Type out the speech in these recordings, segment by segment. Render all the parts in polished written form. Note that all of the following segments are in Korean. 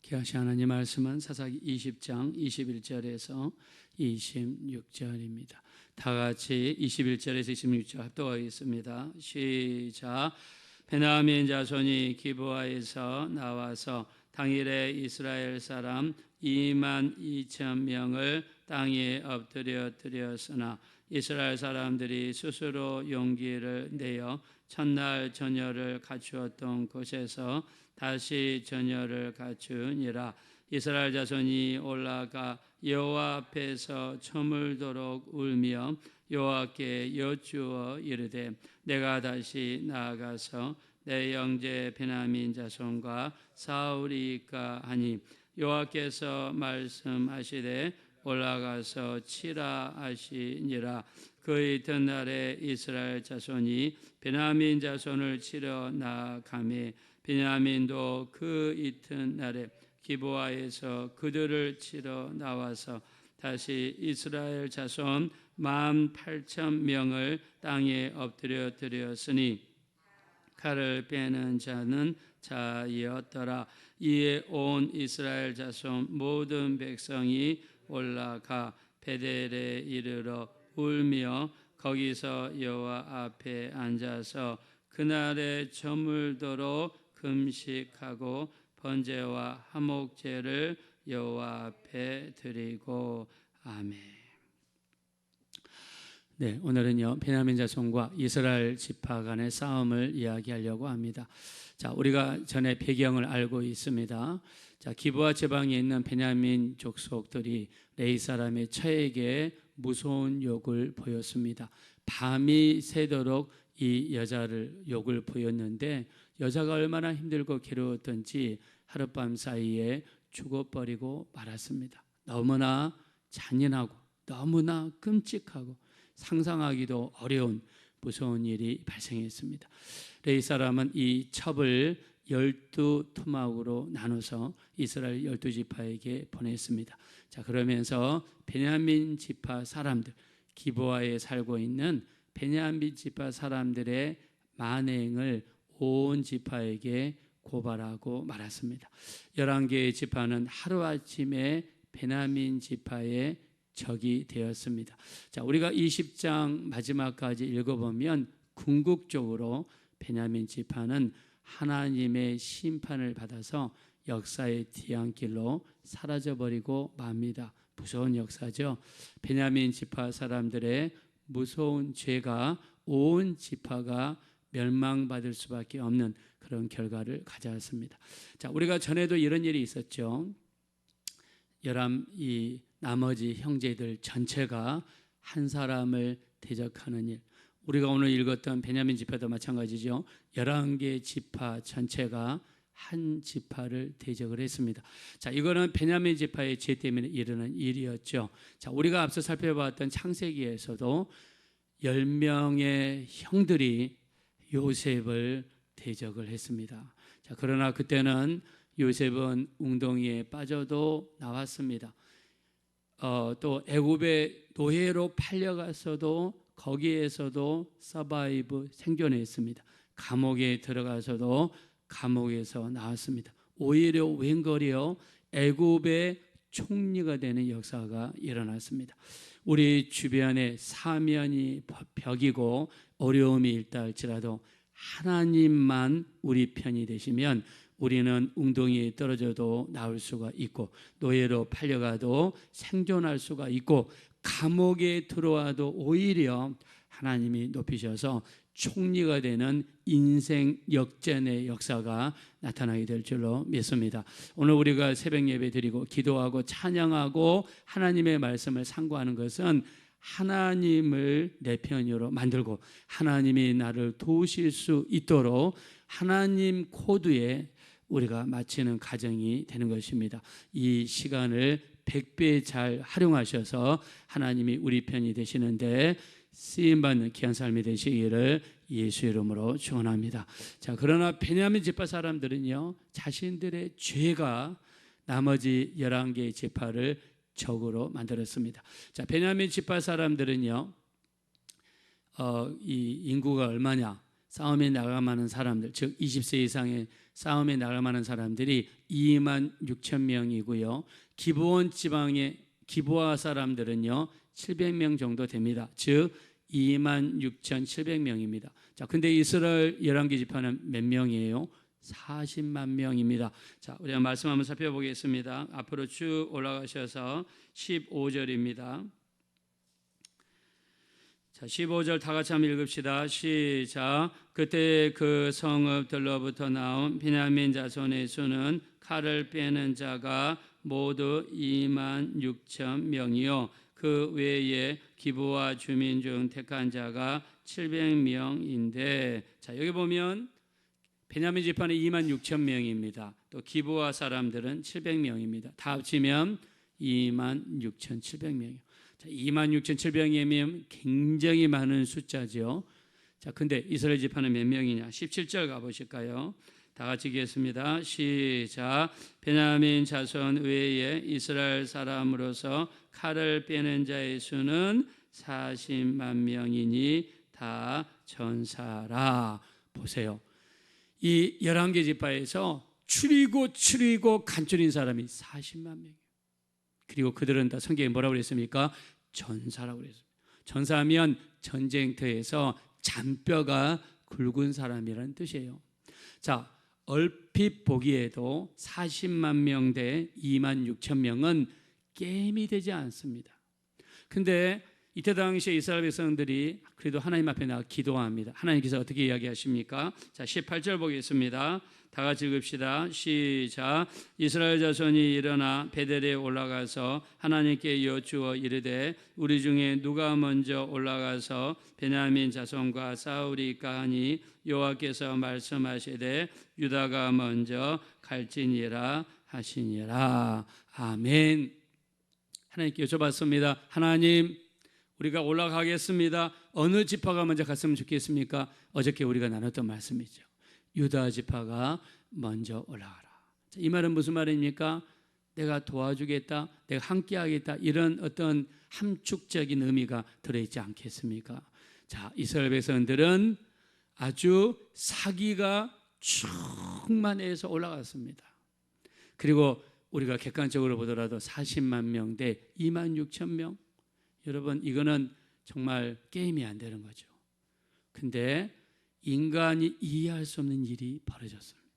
기하시 하나님 말씀은 사사기 20장 21절에서 26절입니다. 다 같이 21절에서 26절 합독하겠습니다. 시작. 베냐민 자손이 기브아에서 나와서 당일에 이스라엘 사람 2만 2천 명을 땅에 엎드려 드렸으나 이스라엘 사람들이 스스로 용기를 내어 첫날 전열을 갖추었던 곳에서 다시 전열을 갖추니라. 이스라엘 자손이 올라가 여호와 앞에서 저물도록 울며 여호와께 여쭈어 이르되 내가 다시 나아가서 내 형제 베냐민 자손과 싸우리까 하니 여호와께서 말씀하시되 올라가서 치라 하시니라. 그 이튿날에 이스라엘 자손이 베냐민 자손을 치러 나아가매 베냐민도 그 이튿날에 기브아에서 그들을 치러 나와서 다시 이스라엘 자손 18,000명을 땅에 엎드려 드렸으니 칼을 빼는 자는 자이었더라. 이에 온 이스라엘 자손 모든 백성이 올라가 베델에 이르러 울며 거기서 여호와 앞에 앉아서 그날에 저물도록 금식하고 번제와 화목제를 여호와 앞에 드리고 아멘. 네, 오늘은요 베냐민 자손과 이스라엘 지파 간의 싸움을 이야기하려고 합니다. 자, 우리가 전에 배경을 알고 있습니다. 자, 기브아 지방에 있는 베냐민 족속들이 레위 사람의 처에게 무서운 욕을 보였습니다. 밤이 새도록 이 여자를 욕을 보였는데 여자가 얼마나 힘들고 괴로웠던지 하룻밤 사이에 죽어버리고 말았습니다. 너무나 잔인하고 너무나 끔찍하고 상상하기도 어려운 무서운 일이 발생했습니다. 레위 사람은 이 첩을 12토막으로 나눠서 이스라엘 12지파에게 보냈습니다. 자, 그러면서 베냐민 지파 사람들, 기브아에 살고 있는 베냐민 지파 사람들의 만행을 온 지파에게 고발하고 말았습니다. 11개의 지파는 하루아침에 베냐민 지파의 적이 되었습니다. 자, 우리가 20장 마지막까지 읽어보면 궁극적으로 베냐민 지파는 하나님의 심판을 받아서 역사의 뒤안길로 사라져버리고 맙니다. 무서운 역사죠. 베냐민 지파 사람들의 무서운 죄가 온 지파가 멸망받을 수밖에 없는 그런 결과를 가져왔습니다. 자, 우리가 전에도 이런 일이 있었죠. 이 나머지 형제들 전체가 한 사람을 대적하는 일. 우리가 오늘 읽었던 베냐민 지파도 마찬가지죠. 11개 지파 전체가 한 지파를 대적을 했습니다. 자, 이거는 베냐민 지파의 죄 때문에 일어난 일이었죠. 자, 우리가 앞서 살펴봤던 창세기에서도 10명의 형들이 요셉을 대적을 했습니다. 자, 그러나 그때는 요셉은 웅덩이에 빠져도 나왔습니다. 또 애굽의 노예로 팔려갔어도 거기에서도 서바이브 생존했습니다. 감옥에 들어가서도 감옥에서 나왔습니다. 오히려 웬걸이요 애굽의 총리가 되는 역사가 일어났습니다. 우리 주변에 사면이 벽이고 어려움이 있다 할지라도 하나님만 우리 편이 되시면 우리는 웅덩이에 떨어져도 나올 수가 있고 노예로 팔려가도 생존할 수가 있고 감옥에 들어와도 오히려 하나님이 높이셔서 총리가 되는 인생 역전의 역사가 나타나게 될 줄로 믿습니다. 오늘 우리가 새벽 예배 드리고 기도하고 찬양하고 하나님의 말씀을 상고하는 것은 하나님을 내 편으로 만들고 하나님이 나를 도우실 수 있도록 하나님 코드에 우리가 마치는 가정이 되는 것입니다. 이 시간을 100배 잘 활용하셔서 하나님이 우리 편이 되시는데 쓰임받는 귀한 삶이 되시기를 예수 이름으로 축원합니다. 자, 그러나 베냐민 지파 사람들은요 자신들의 죄가 나머지 11개의 지파를 적으로 만들었습니다. 자, 베냐민 지파 사람들은요 이 인구가 얼마냐? 싸움에 나갈 만한 사람들, 즉 20세 이상의 싸움에 나갈 만한 사람들이 2만 6천 명이고요. 기브온 지방의 기브아 사람들은요 700명 정도 됩니다. 즉 2만 6,700명입니다. 자, 근데 이스라엘 열왕기 지파는 몇 명이에요? 40만 명입니다. 자, 우리가 말씀 한번 살펴보겠습니다. 앞으로 쭉 올라가셔서 15절입니다. 자, 15절 다 같이 한번 읽읍시다. 시작. 그때 그 성읍들로부터 나온 베냐민 자손의 수는 칼을 빼는 자가 모두 2만 6천 명이요 그 외에 기브와 주민 중 택한 자가 700명인데, 자, 여기 보면 베냐민 지파는 2만 6천 명입니다. 또 기브와 사람들은 700명입니다. 다 합치면 2만 6,700명이요. 자, 26,700명이면 굉장히 많은 숫자죠. 자, 근데 이스라엘 지파는 몇 명이냐? 17절 가보실까요? 다 같이 읽겠습니다. 시작. 베냐민 자손 외에 이스라엘 사람으로서 칼을 빼는 자의 수는 40만 명이니 다 전사라. 보세요. 이 11개 지파에서 추리고 간줄인 사람이 40만 명이에요. 그리고 그들은 다 성경에 뭐라고 그랬습니까? 전사라고 그랬습니다. 전사하면 전쟁터에서 잔뼈가 굵은 사람이라는 뜻이에요. 자, 얼핏 보기에도 40만 명 대 2만 6천 명은 게임이 되지 않습니다. 근데 이때 당시에 이스라엘 백성들이 그래도 하나님 앞에 나가 기도합니다. 하나님께서 어떻게 이야기하십니까? 자, 18절 보겠습니다. 다 같이 읽읍시다. 시작. 이스라엘 자손이 일어나 베델에 올라가서 하나님께 여쭈어 이르되 우리 중에 누가 먼저 올라가서 베냐민 자손과 싸우리까 하니 여호와께서 말씀하시되 유다가 먼저 갈지니라 하시니라. 아멘. 하나님께 여쭤봤습니다. 하나님, 우리가 올라가겠습니다. 어느 지파가 먼저 갔으면 좋겠습니까? 어저께 우리가 나눴던 말씀이죠. 유다 지파가 먼저 올라가라. 자, 이 말은 무슨 말입니까? 내가 도와주겠다, 내가 함께하겠다, 이런 어떤 함축적인 의미가 들어있지 않겠습니까? 자, 이스라엘 백성들은 아주 사기가 충만해서 올라갔습니다. 그리고 우리가 객관적으로 보더라도 40만 명 대 2만 6천 명, 여러분 이거는 정말 게임이 안 되는 거죠. 근데 인간이 이해할 수 없는 일이 벌어졌습니다.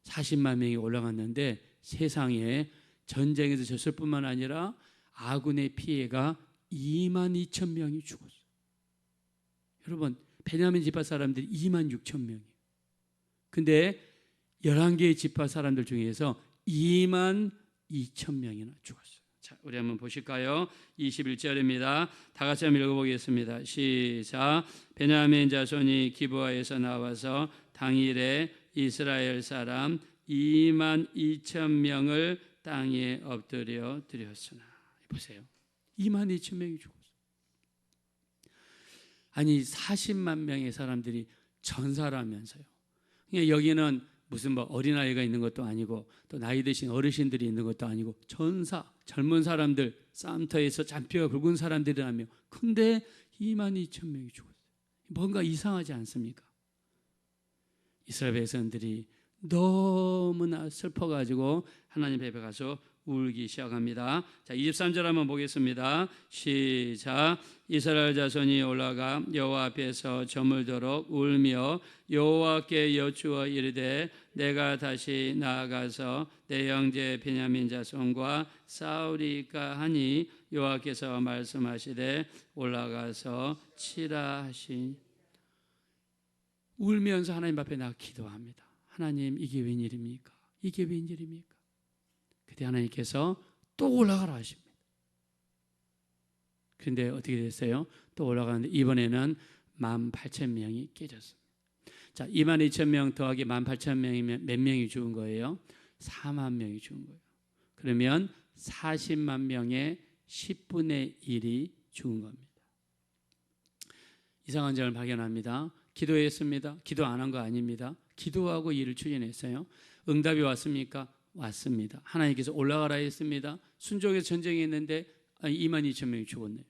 40만 명이 올라갔는데 세상에 전쟁에서 졌을 뿐만 아니라 아군의 피해가 2만 2천 명이 죽었어요. 여러분, 베냐민 지파 사람들이 2만 6천 명이에요. 근데 11개의 지파 사람들 중에서 2만 2천 명이나 죽었어요. 자, 우리 한번 보실까요? 21절입니다. 다 같이 한번 읽어보겠습니다. 시작. 베냐민 자손이 기브아에서 나와서 당일에 이스라엘 사람 2만 2천 명을 땅에 엎드려 드렸으나. 보세요. 2만 2천 명이 죽었어요. 아니 40만 명의 사람들이 전사라면서요. 여기는 무슨 뭐 어린아이가 있는 것도 아니고 또 나이 드신 어르신들이 있는 것도 아니고 전사, 젊은 사람들, 싸움터에서 잔뼈가 굵은 사람들이라며. 근데 2만 2천 명이 죽었어요. 뭔가 이상하지 않습니까? 이스라엘 백성들이 너무나 슬퍼가지고 하나님 앞에 가서 울기 시작합니다. 자, 23절 한번 보겠습니다. 시작. 이스라엘 자손이 올라가 여호와 앞에서 저물도록 울며 여호와께 여쭈어 이르되 내가 다시 나아가서 내 형제 베냐민 자손과 싸우리까 하니 여호와께서 말씀하시되 올라가서 치라 하신. 울면서 하나님 앞에 나가 기도합니다. 하나님, 이게 웬일입니까? 이게 웬일입니까? 그때 하나님께서 또 올라가라 하십니다. 그런데 어떻게 됐어요? 또 올라가는데 이번에는 18,000명이 깨졌습니다. 자, 22,000명 더하기 18,000명이면 몇 명이 죽은 거예요? 4만 명이 죽은 거예요. 그러면 40만 명의 10분의 1이 죽은 겁니다. 이상한 점을 발견합니다. 기도했습니다. 기도 안 한 거 아닙니다. 기도하고 일을 추진했어요. 응답이 왔습니까? 왔습니다. 하나님께서 올라가라 했습니다. 순종해서 전쟁했는데 2만 2천 명이 죽었네요.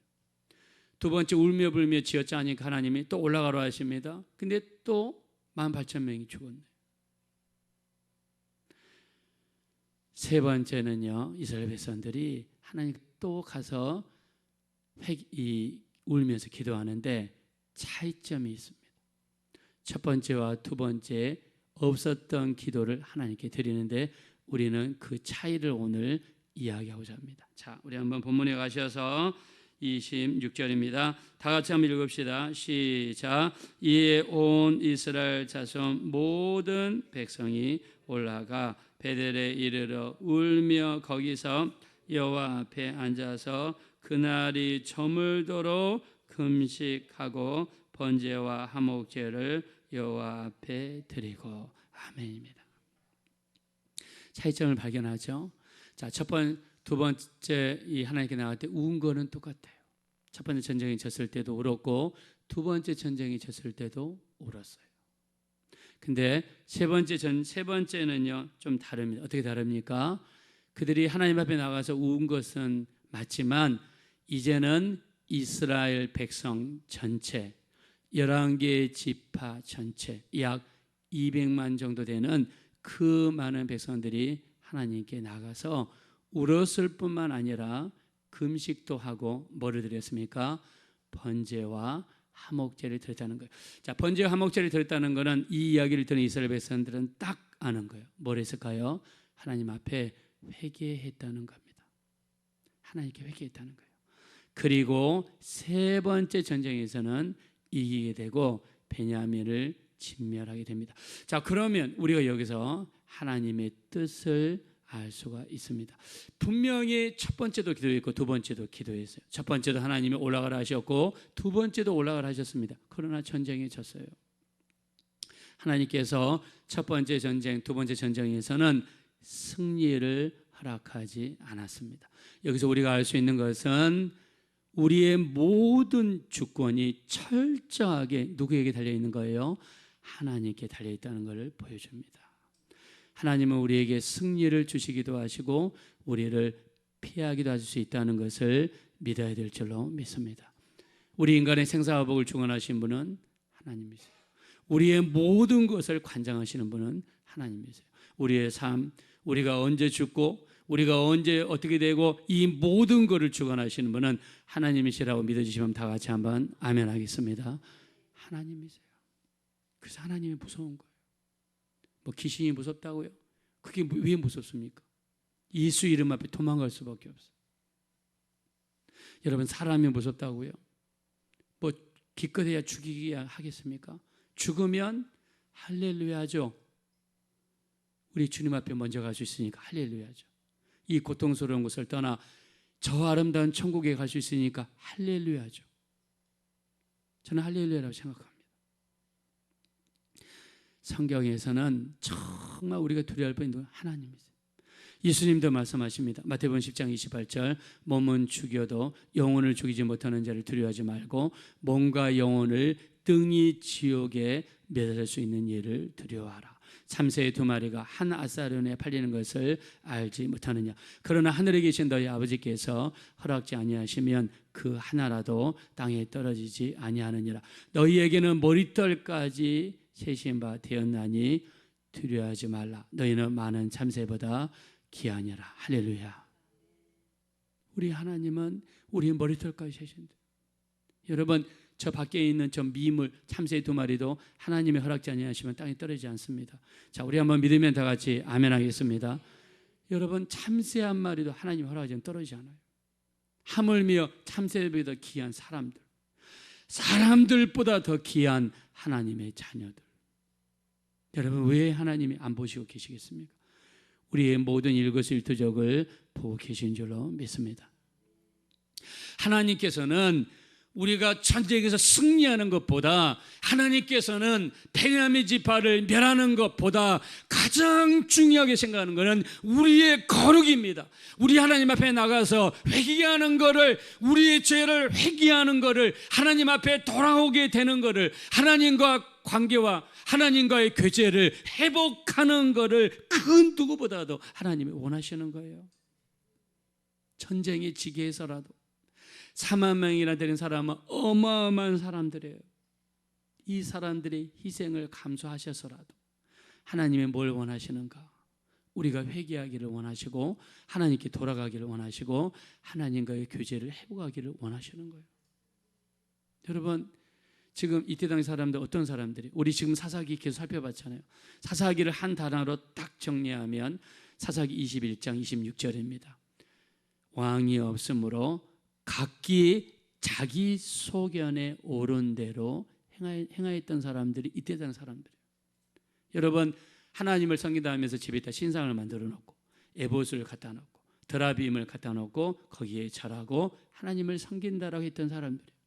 두 번째 울며 불며 지었자 하니까 하나님이 또 올라가라 하십니다. 근데 또 18,000명이 죽었네요. 세 번째는요, 이스라엘 백성들이 하나님 또 가서 울면서 기도하는데 차이점이 있습니다. 첫 번째와 두 번째 없었던 기도를 하나님께 드리는데 우리는 그 차이를 오늘 이야기하고자 합니다. 자, 우리 한번 본문에 가셔서 26절입니다. 다 같이 한번 읽읍시다. 시작. 이에 온 이스라엘 자손 모든 백성이 올라가 베델에 이르러 울며 거기서 여호와 앞에 앉아서 그날이 저물도록 금식하고 번제와 화목제를 여호와 앞에 드리고. 아멘입니다. 차이점을 발견하죠. 자, 두 번째 이 하나님께 나갈 때 운 거는 똑같아요. 첫 번째 전쟁이 졌을 때도 울었고 두 번째 전쟁이 졌을 때도 울었어요. 근데 세 번째는요 좀 다릅니다. 어떻게 다릅니까? 그들이 하나님 앞에 나가서 운 것은 맞지만 이제는 이스라엘 백성 전체 11개의 지파 전체 약 200만 정도 되는 그 많은 백성들이 하나님께 나가서 울었을 뿐만 아니라 금식도 하고 뭐를 드렸습니까? 번제와 화목제를 드렸다는 거예요. 자, 번제와 화목제를 드렸다는 것은 이 이야기를 듣는 이스라엘 백성들은 딱 아는 거예요. 뭘 했을까요? 하나님 앞에 회개했다는 겁니다. 하나님께 회개했다는 거예요. 그리고 세 번째 전쟁에서는 이기게 되고 베냐민을 진멸하게 됩니다. 자, 그러면 우리가 여기서 하나님의 뜻을 알 수가 있습니다. 분명히 첫 번째도 기도했고 두 번째도 기도했어요. 첫 번째도 하나님이 올라가라 하셨고 두 번째도 올라가라 하셨습니다. 그러나 전쟁에 졌어요. 하나님께서 첫 번째 전쟁, 두 번째 전쟁에서는 승리를 허락하지 않았습니다. 여기서 우리가 알 수 있는 것은 우리의 모든 주권이 철저하게 누구에게 달려있는 거예요? 하나님께 달려있다는 것을 보여줍니다. 하나님은 우리에게 승리를 주시기도 하시고 우리를 피하기도 하실 수 있다는 것을 믿어야 될 줄로 믿습니다. 우리 인간의 생사화복을 주관하신 분은 하나님이세요. 우리의 모든 것을 관장하시는 분은 하나님이세요. 우리의 삶, 우리가 언제 죽고 우리가 언제 어떻게 되고 이 모든 것을 주관하시는 분은 하나님이시라고 믿어주시면 다 같이 한번 아멘 하겠습니다. 하나님이세요. 그래서 하나님이 무서운 거예요. 뭐 귀신이 무섭다고요? 그게 왜 무섭습니까? 예수 이름 앞에 도망갈 수밖에 없어요. 여러분, 사람이 무섭다고요? 뭐 기껏해야 죽이기 하겠습니까? 죽으면 할렐루야죠. 우리 주님 앞에 먼저 갈 수 있으니까 할렐루야죠. 이 고통스러운 곳을 떠나 저 아름다운 천국에 갈 수 있으니까 할렐루야죠. 저는 할렐루야라고 생각합니다. 성경에서는 정말 우리가 두려워할 분이 하나님이세요. 예수님도 말씀하십니다. 마태복음 10장 28절 몸은 죽여도 영혼을 죽이지 못하는 자를 두려워하지 말고 몸과 영혼을 등이 지옥에 매달릴 수 있는 일을 두려워하라. 참새의 두 마리가 한 아사론에 팔리는 것을 알지 못하느냐. 그러나 하늘에 계신 너희 아버지께서 허락지 아니하시면 그 하나라도 땅에 떨어지지 아니하느니라. 너희에게는 머리털까지 세신 바 되었나니 두려워하지 말라. 너희는 많은 참새보다 귀하니라. 할렐루야. 우리 하나님은 우리 머리털까지 세신다. 여러분, 저 밖에 있는 저 미물 참새 두 마리도 하나님의 허락지 아니하시면 땅에 떨어지지 않습니다. 자, 우리 한번 믿으면 다 같이 아멘 하겠습니다. 여러분, 참새 한 마리도 하나님 허락지 않으면 떨어지지 않아요. 하물며 참새보다 귀한 사람들보다 더 귀한 하나님의 자녀들. 여러분, 왜 하나님이 안 보시고 계시겠습니까? 우리의 모든 일거수일투족을 보고 계신 줄로 믿습니다. 하나님께서는 우리가 전쟁에서 승리하는 것보다, 하나님께서는 베냐민 지파를 멸하는 것보다 가장 중요하게 생각하는 것은 우리의 거룩입니다. 우리 하나님 앞에 나가서 회개하는 것을, 우리의 죄를 회개하는 것을, 하나님 앞에 돌아오게 되는 것을, 하나님과 관계와 하나님과의 교제를 회복하는 것을 그 누구보다도 하나님이 원하시는 거예요. 전쟁에 지게 해서라도, 4만 명이나 되는 사람은 어마어마한 사람들이에요. 이 사람들의 희생을 감수하셔서라도 하나님이 뭘 원하시는가? 우리가 회개하기를 원하시고 하나님께 돌아가기를 원하시고 하나님과의 교제를 회복하기를 원하시는 거예요. 여러분, 지금 이때 당시 사람들 어떤 사람들이, 우리 지금 사사기 계속 살펴봤잖아요. 사사기를 한 단어로 딱 정리하면 사사기 21장 26절입니다. 왕이 없으므로 각기 자기 소견에 옳은 대로 행하였던 사람들이 이때 당시 사람들이에요. 여러분, 하나님을 섬긴다 하면서 집에다 신상을 만들어 놓고 에봇을 갖다 놓고 드라빔을 갖다 놓고 거기에 절하고 하나님을 섬긴다라고 했던 사람들이에요.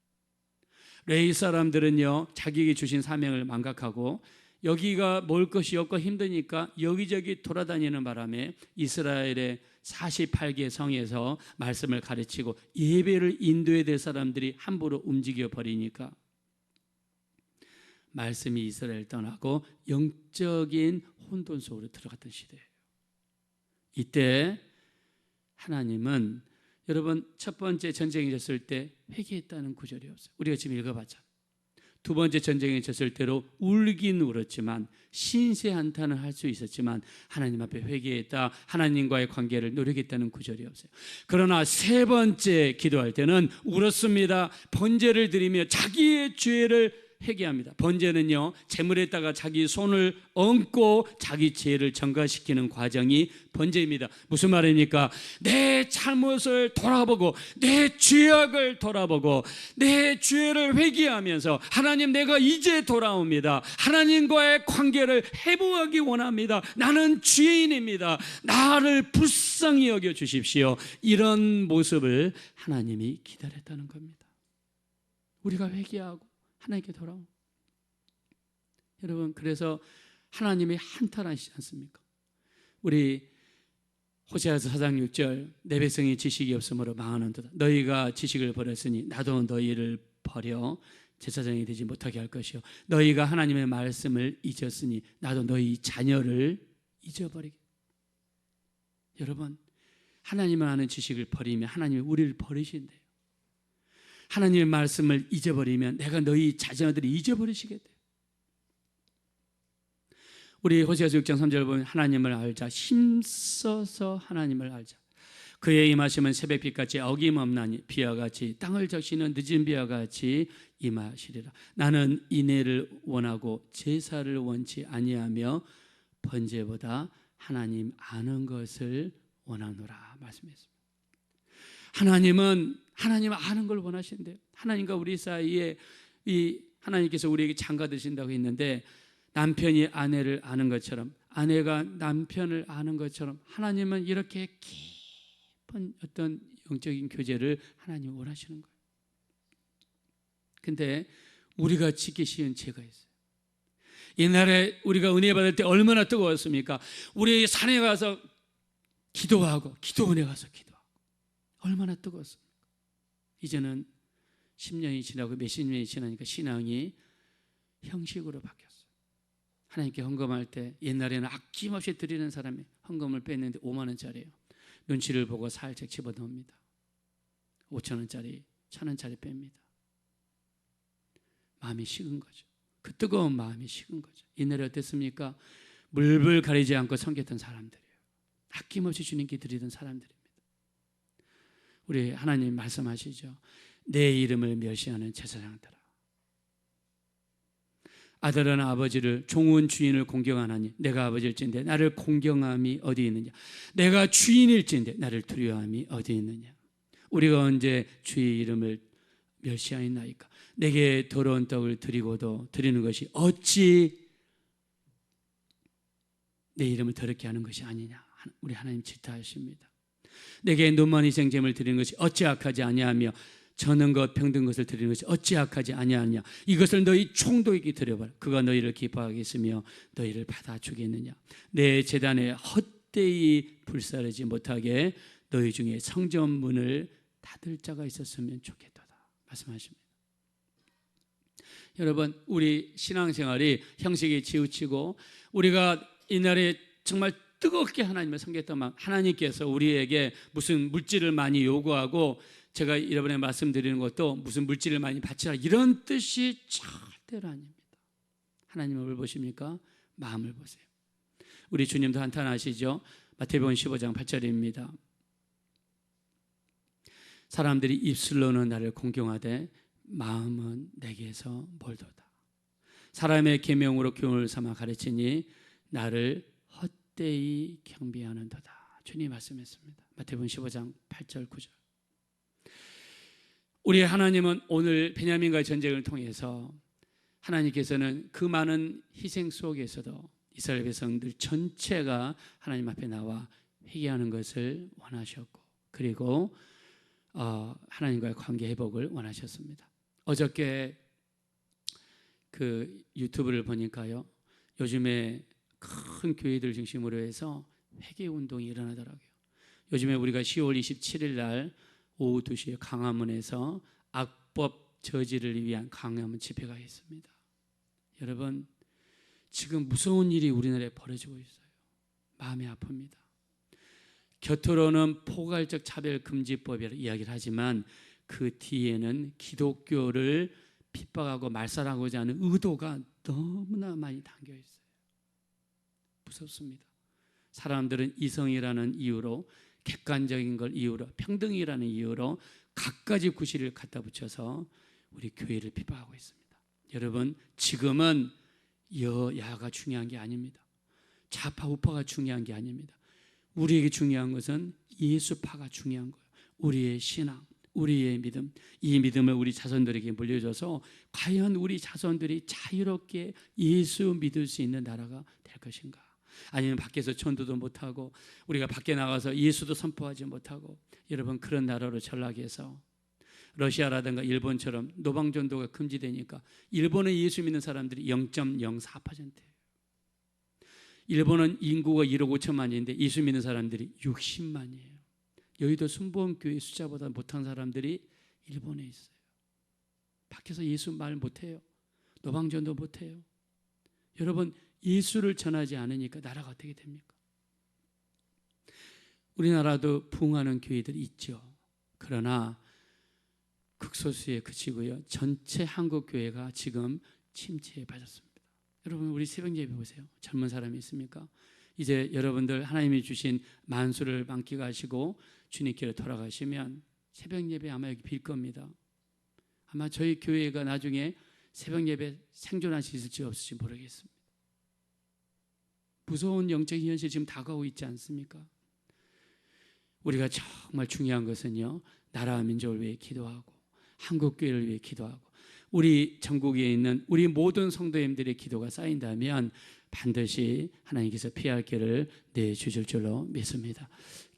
레위 사람들은요, 자기에게 주신 사명을 망각하고 여기가 먹을 것이 없고 힘드니까 여기저기 돌아다니는 바람에 이스라엘의 48개 성에서 말씀을 가르치고 예배를 인도해야 될 사람들이 함부로 움직여 버리니까 말씀이 이스라엘 떠나고 영적인 혼돈 속으로 들어갔던 시대예요. 이때 하나님은, 여러분, 첫 번째 전쟁이 졌을 때 회개했다는 구절이 없어요. 우리가 지금 읽어봤잖아요. 두 번째 전쟁이 졌을 때로 울긴 울었지만 신세 한탄을 할 수 있었지만 하나님 앞에 회개했다, 하나님과의 관계를 노력했다는 구절이 없어요. 그러나 세 번째 기도할 때는 울었습니다. 번제를 드리며 자기의 죄를 회개합니다. 번제는요, 제물에다가 자기 손을 얹고 자기 죄를 전가시키는 과정이 번제입니다. 무슨 말입니까? 내 잘못을 돌아보고 내 죄악을 돌아보고 내 죄를 회개하면서 하나님, 내가 이제 돌아옵니다. 하나님과의 관계를 회복하기 원합니다. 나는 죄인입니다. 나를 불쌍히 여겨 주십시오. 이런 모습을 하나님이 기다렸다는 겁니다. 우리가 회개하고 하나님께 돌아오. 여러분, 그래서 하나님이 한탄하시지 않습니까? 우리 호세아서 4장 6절, 내 백성이 지식이 없으므로 망하는도다. 너희가 지식을 버렸으니 나도 너희를 버려 제사장이 되지 못하게 할 것이요, 너희가 하나님의 말씀을 잊었으니 나도 너희 자녀를 잊어버리게. 여러분, 하나님을 아는 지식을 버리면 하나님이 우리를 버리신대요. 하나님의 말씀을 잊어버리면 내가 너희 자녀들이 잊어버리시게 돼요. 우리 호세아서 6장 3절 보면 하나님을 알자, 힘써서 하나님을 알자. 그의 임하심은 새벽빛같이 어김없나니 비와 같이 땅을 적시는 늦은 비와 같이 임하시리라. 나는 인애를 원하고 제사를 원치 아니하며 번제보다 하나님 아는 것을 원하노라 말씀했습니다. 하나님은 하나님 아는 걸 원하신대요. 하나님과 우리 사이에 이 하나님께서 우리에게 장가 드신다고 했는데, 남편이 아내를 아는 것처럼 아내가 남편을 아는 것처럼 하나님은 이렇게 깊은 어떤 영적인 교제를 하나님이 원하시는 거예요. 근데 우리가 지기 쉬운 죄가 있어요. 옛날에 우리가 은혜 받을 때 얼마나 뜨거웠습니까? 우리 산에 가서 기도하고 기도원에 가서 기도하고 얼마나 뜨거웠습니까? 이제는 10년이 지나고 몇십 년이 지나니까 신앙이 형식으로 바뀌었어요. 하나님께 헌금할 때 옛날에는 아낌없이 드리는 사람이 헌금을 뺐는데 5만 원짜리예요. 눈치를 보고 살짝 집어넣습니다. 5천 원짜리, 1,000 원짜리 뺍니다. 마음이 식은 거죠. 그 뜨거운 마음이 식은 거죠. 옛날에 어땠습니까? 물불 가리지 않고 섬겼던 사람들이에요. 아낌없이 주님께 드리던 사람들입니다. 우리 하나님 말씀하시죠. 내 이름을 멸시하는 제사장들아, 아들은 아버지를, 종은 주인을 공경하나니 내가 아버지일진데 나를 공경함이 어디 있느냐? 내가 주인일진데 나를 두려워함이 어디 있느냐? 우리가 언제 주의 이름을 멸시하였나이까? 내게 더러운 떡을 드리고도 드리는 것이 어찌 내 이름을 더럽게 하는 것이 아니냐? 우리 하나님 질타하십니다. 내게 눈먼 희생제물 드리는 것이 어찌 악하지 아니하며 저는 것 병든 것을 드리는 것이 어찌 악하지 아니하냐? 이것을 너희 총독에게 드려봐라. 그가 너희를 기뻐하겠으며 너희를 받아주겠느냐? 내 제단에 헛되이 불사르지 못하게 너희 중에 성전문을 닫을 자가 있었으면 좋겠도다 말씀하십니다. 여러분, 우리 신앙생활이 형식에 치우치고 우리가 이날에 정말 뜨겁게 하나님을 섬겼던 마음, 하나님께서 우리에게 무슨 물질을 많이 요구하고 제가 여러분에 말씀드리는 것도 무슨 물질을 많이 바치라 이런 뜻이 절대로 아닙니다. 하나님은 뭘 보십니까? 마음을 보세요. 우리 주님도 한탄하시죠. 마태복음 15장 8절입니다. 사람들이 입술로는 나를 공경하되 마음은 내게서 멀도다. 사람의 계명으로 교훈을 삼아 가르치니 나를 헛되이 경배하는도다. 주님 말씀했습니다. 마태복음 15장 8절 9절. 우리 하나님은 오늘 베냐민과의 전쟁을 통해서 하나님께서는 그 많은 희생 속에서도 이스라엘 백성들 전체가 하나님 앞에 나와 회개하는 것을 원하셨고, 그리고 하나님과의 관계 회복을 원하셨습니다. 어저께 그 유튜브를 보니까요, 요즘에 큰 교회들 중심으로 해서 회개 운동이 일어나더라고요. 요즘에 우리가 10월 27일 날 오후 2시에 강화문에서 악법 저지를 위한 강화문 집회가 있습니다. 여러분, 지금 무서운 일이 우리나라에 벌어지고 있어요. 마음이 아픕니다. 겉으로는 포괄적 차별금지법이라고 이야기를 하지만 그 뒤에는 기독교를 핍박하고 말살하고자 하는 의도가 너무나 많이 담겨 있어요. 무섭습니다. 사람들은 이성이라는 이유로, 객관적인 걸 이유로, 평등이라는 이유로 갖가지 구실을 갖다 붙여서 우리 교회를 핍박하고 있습니다. 여러분, 지금은 여야가 중요한 게 아닙니다. 좌파 우파가 중요한 게 아닙니다. 우리에게 중요한 것은 예수파가 중요한 거예요. 우리의 신앙, 우리의 믿음, 이 믿음을 우리 자손들에게 물려줘서 과연 우리 자손들이 자유롭게 예수 믿을 수 있는 나라가 될 것인가? 아니면 밖에서 전도도 못하고 우리가 밖에 나가서 예수도 선포하지 못하고, 여러분, 그런 나라로 전락해서 러시아라든가 일본처럼 노방전도가 금지되니까 일본의 예수 믿는 사람들이 0.04%예요. 일본은 인구가 1억 5천만인데 예수 믿는 사람들이 60만이에요. 여의도 순복음교회 숫자보다 못한 사람들이 일본에 있어요. 밖에서 예수 말 못해요. 노방전도 못해요. 여러분, 예수를 전하지 않으니까 나라가 어떻게 됩니까? 우리나라도 부흥하는 교회들이 있죠. 그러나 극소수에 그치고요, 전체 한국 교회가 지금 침체에 빠졌습니다. 여러분, 우리 새벽 예배 보세요. 젊은 사람이 있습니까? 이제 여러분들 하나님이 주신 만수를 만끽하시고 주님께로 돌아가시면 새벽 예배 아마 여기 빌 겁니다. 아마 저희 교회가 나중에 새벽 예배 생존할 수 있을지 없을지 모르겠습니다. 무서운 영적인 현실 지금 다가오고 있지 않습니까? 우리가 정말 중요한 것은요, 나라와 민족을 위해 기도하고 한국 교회를 위해 기도하고 우리 전국에 있는 우리 모든 성도님들의 기도가 쌓인다면 반드시 하나님께서 피할 길을 내주실 줄로 믿습니다.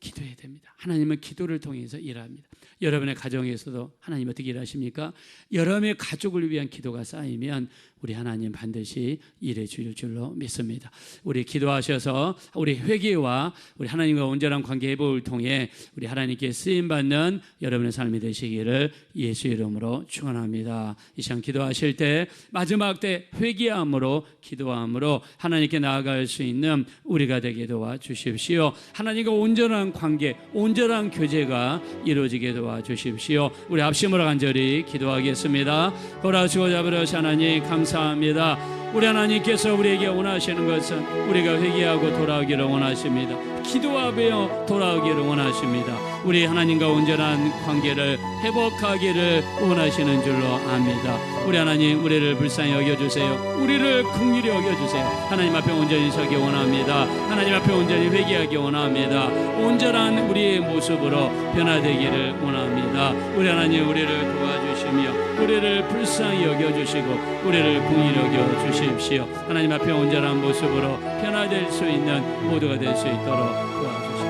기도해야 됩니다. 하나님은 기도를 통해서 일합니다. 여러분의 가정에서도 하나님 어떻게 일하십니까? 여러분의 가족을 위한 기도가 쌓이면 우리 하나님 반드시 일해 주실 줄로 믿습니다. 우리 기도하셔서 우리 회개와 우리 하나님과 온전한 관계 회복을 통해 우리 하나님께 쓰임받는 여러분의 삶이 되시기를 예수 이름으로 축원합니다. 이 시간 기도하실 때 마지막 때 회개함으로 기도함으로 하나님께 나아갈 수 있는 우리가 되게 도와주십시오. 하나님과 온전한 관계, 온전한 교제가 이루어지게 도와주십시오. 우리 합심으로 간절히 기도하겠습니다. 돌아주고 잡으려시 하나님 감사합니다. 우리 하나님께서 우리에게 원하시는 것은 우리가 회개하고 돌아오기를 원하십니다. 기도하며 돌아오기를 원하십니다. 우리 하나님과 온전한 관계를 회복하기를 원하시는 줄로 압니다. 우리 하나님, 우리를 불쌍히 여겨주세요. 우리를 긍휼히 여겨주세요. 하나님 앞에 온전히 서기 원합니다. 하나님 앞에 온전히 회개하기 원합니다. 온전한 우리의 모습으로 변화되기를 원합니다. 우리 하나님, 우리를 도와주시며 우리를 불쌍히 여겨주시고 우리를 긍휼히 여겨주십시오. 하나님 앞에 온전한 모습으로 변화될 수 있는 모두가 될 수 있도록 도와주십시오.